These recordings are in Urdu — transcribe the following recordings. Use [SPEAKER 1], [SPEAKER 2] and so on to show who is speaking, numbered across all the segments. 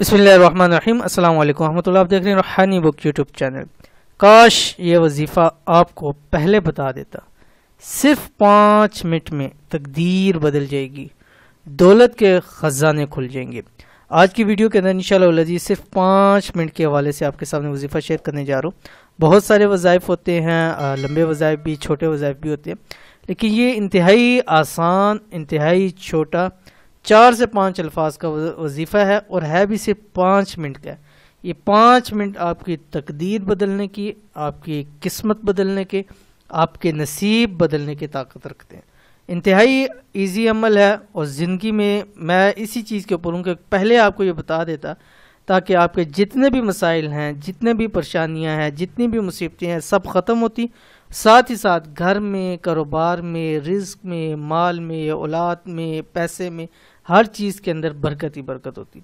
[SPEAKER 1] بسم اللہ الرحمن الرحیم۔ السلام علیکم ورحمۃ اللہ۔ آپ دیکھ رہے ہیں روحانی بک یوٹیوب چینل۔ کاش یہ وظیفہ آپ کو پہلے بتا دیتا۔ صرف 5 منٹ میں تقدیر بدل جائے گی، دولت کے خزانے کھل جائیں گے۔ آج کی ویڈیو کے اندر انشاءاللہ العزیز صرف 5 منٹ کے حوالے سے آپ کے سامنے وظیفہ شیئر کرنے جا رہا ہوں۔ بہت سارے وظائف ہوتے ہیں، لمبے وظائف بھی، چھوٹے وظائف بھی ہوتے ہیں، لیکن یہ انتہائی آسان، انتہائی چھوٹا 4 سے 5 الفاظ کا وظیفہ ہے، اور ہے بھی صرف 5 منٹ کا ہے۔ یہ 5 منٹ آپ کی تقدیر بدلنے کی، آپ کی قسمت بدلنے کے، آپ کے نصیب بدلنے کی طاقت رکھتے ہیں۔ انتہائی ایزی عمل ہے، اور زندگی میں اسی چیز کے اوپر ہوں کہ پہلے آپ کو یہ بتا دیتا تاکہ آپ کے جتنے بھی مسائل ہیں، جتنے بھی پریشانیاں ہیں، جتنی بھی مصیبتیں ہیں، سب ختم ہوتی، ساتھ ہی ساتھ گھر میں، کاروبار میں، رزق میں، مال میں، اولاد میں، پیسے میں، ہر چیز کے اندر برکت ہی برکت ہوتی۔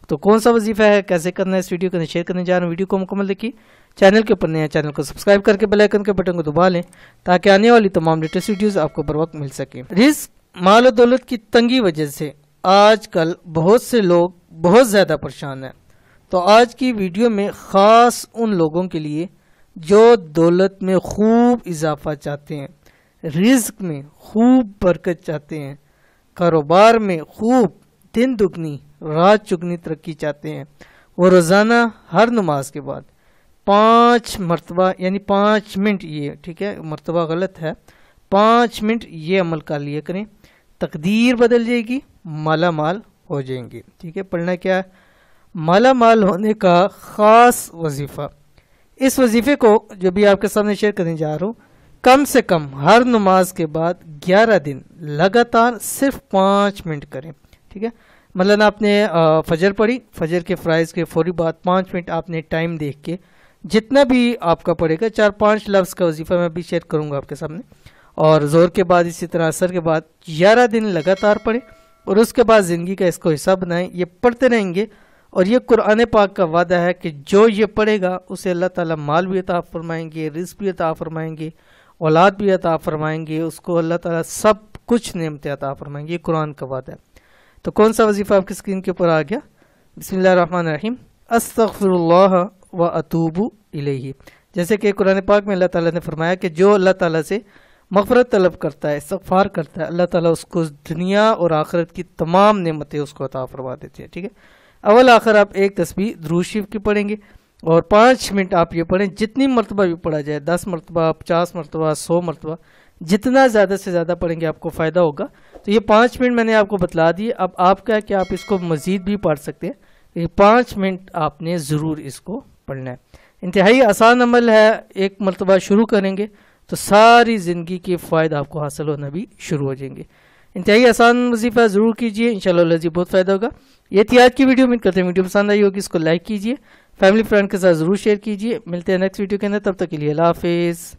[SPEAKER 1] تو کون سا وظیفہ ہے، کیسے کرنا ہے، اس ویڈیو کو شیئر کرنے جا رہا ہوں۔ ویڈیو کو مکمل دیکھیے، چینل کے اوپر نیا چینل کو سبسکرائب کر کے بیل آئیکن کے بٹن کو دبا لیں تاکہ آنے والی تمام لیٹسٹ ویڈیوز آپ کو بر وقت مل سکیں۔ رزق، مال و دولت کی تنگی وجہ سے آج کل بہت سے لوگ بہت زیادہ پریشان ہیں۔ تو آج کی ویڈیو میں خاص ان لوگوں کے لیے جو دولت میں خوب اضافہ چاہتے ہیں، رزق میں خوب برکت چاہتے ہیں، کاروبار میں خوب دن دگنی رات چگنی ترقی چاہتے ہیں، وہ روزانہ ہر نماز کے بعد 5 مرتبہ یعنی 5 منٹ، یہ ٹھیک ہے مرتبہ غلط ہے، 5 منٹ یہ عمل کر لیا کریں، تقدیر بدل جائے گی، مالا مال ہو جائیں گے۔ ٹھیک ہے، پڑھنا کیا ہے؟ مالا مال ہونے کا خاص وظیفہ۔ اس وظیفے کو جو بھی آپ کے سامنے شیئر کرنے جا رہا ہوں، کم سے کم ہر نماز کے بعد 11 دن لگاتار صرف 5 منٹ کریں۔ ٹھیک ہے، مثلاً آپ نے فجر پڑھی، فجر کے فرائض کے فوری بعد 5 منٹ آپ نے ٹائم دیکھ کے جتنا بھی آپ کا پڑے گا، 4-5 لفظ کا وظیفہ میں بھی شیئر کروں گا آپ کے سامنے، اور زور کے بعد اسی طرح عصر کے بعد 11 دن لگاتار پڑھیں، اور اس کے بعد زندگی کا اس کو حصہ بنائیں۔ یہ پڑھتے رہیں گے، اور یہ قرآن پاک کا وعدہ ہے کہ جو یہ پڑھے گا اسے اللہ تعالیٰ مال بھی عطا فرمائیں گے، رزق بھی عطا فرمائیں گے، اولاد بھی عطا فرمائیں گے، اس کو اللہ تعالیٰ سب کچھ نعمتیں عطا فرمائیں گے۔ یہ قرآن کا وعدہ ہے۔ تو کون سا وظیفہ آپ کی اسکرین کے اوپر آ گیا؟ بسم اللہ الرحمن الرحیم، استغفر اللہ و اتوب الیہ۔ جیسے کہ قرآن پاک میں اللہ تعالیٰ نے فرمایا کہ جو اللہ تعالیٰ سے مغفرت طلب کرتا ہے، استغفار کرتا ہے، اللہ تعالیٰ اس کو دنیا اور آخرت کی تمام نعمتیں اس کو عطا فرما دیتے ہیں۔ ٹھیک ہے، اول آخر آپ ایک تسبیح درود شریف کی پڑھیں گے، اور 5 منٹ آپ یہ پڑھیں، جتنی مرتبہ بھی پڑھا جائے، 10 مرتبہ، 50 مرتبہ، 100 مرتبہ، جتنا زیادہ سے زیادہ پڑھیں گے آپ کو فائدہ ہوگا۔ تو یہ 5 منٹ میں نے آپ کو بتلا دیے۔ اب آپ کا ہے کہ آپ اس کو مزید بھی پڑھ سکتے ہیں، یہ 5 منٹ آپ نے ضرور اس کو پڑھنا ہے۔ انتہائی آسان عمل ہے، ایک مرتبہ شروع کریں گے تو ساری زندگی کے فائدہ آپ کو حاصل ہونا بھی شروع ہو جائیں گے۔ انتہائی آسان وظیفہ ضرور کیجئے، انشاءاللہ العزیز بہت فائدہ ہوگا۔ یہ تھی آج کی ویڈیو، امید کرتے ہیں ویڈیو پسند آئی ہوگی، اس کو لائک کیجئے، فیملی فرینڈ کے ساتھ ضرور شیئر کیجئے۔ ملتے ہیں نیکسٹ ویڈیو کے اندر، تب تک کے لیے اللہ حافظ۔